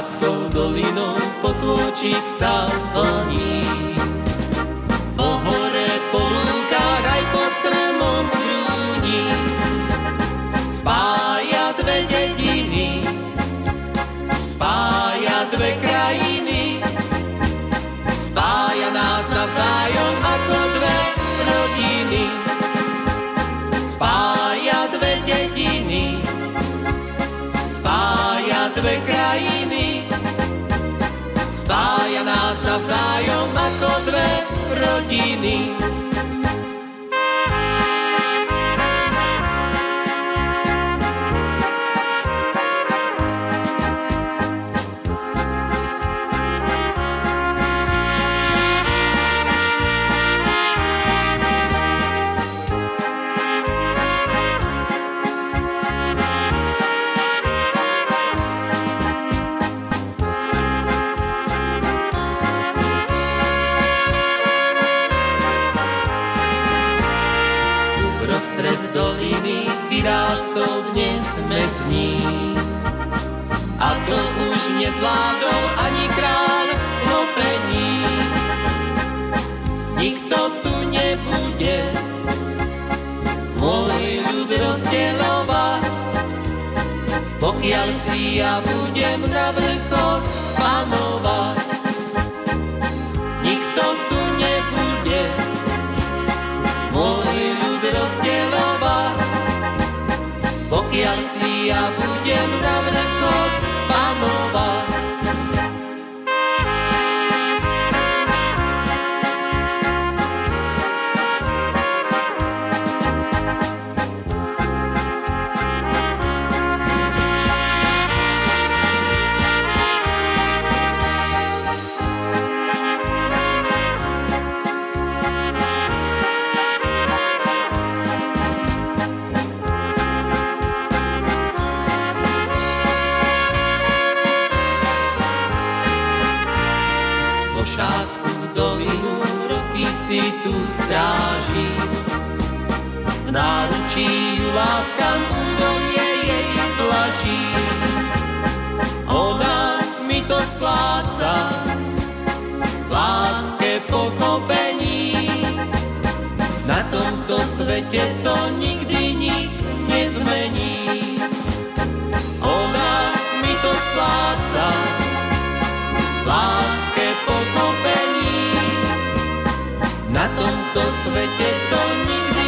Šátskou dolinou potôčik sa vlní. Po hore, po lúkach aj po stromom hrúni spája dve dediny, spája dve krajiny, spája nás navzájom ako dve rodiny. Spája dve dediny, spája dve krajiny, spája nás navzájom ako dve rodiny. Prostred doliny vyrástol dnes metník, a to už nezvládol ani kráľ lopeník. Nikto tu nebude môj ľud rozdeľovať, pokiaľ si ja budem na vrchoch panovať. Nikto tu nebude môj ľud rozdeľovať, pokiaľ si ja budem na vrchoch panovať. Šátskú dolinu roky si tu strážim, v náručí ju láskam, údolie jej vlaží. Ona mi to spláca v láske pochopení, na tomto svete to nikdy nik nezmení. Ona mi to spláca v láske pochopení, na tomto svete to nikdy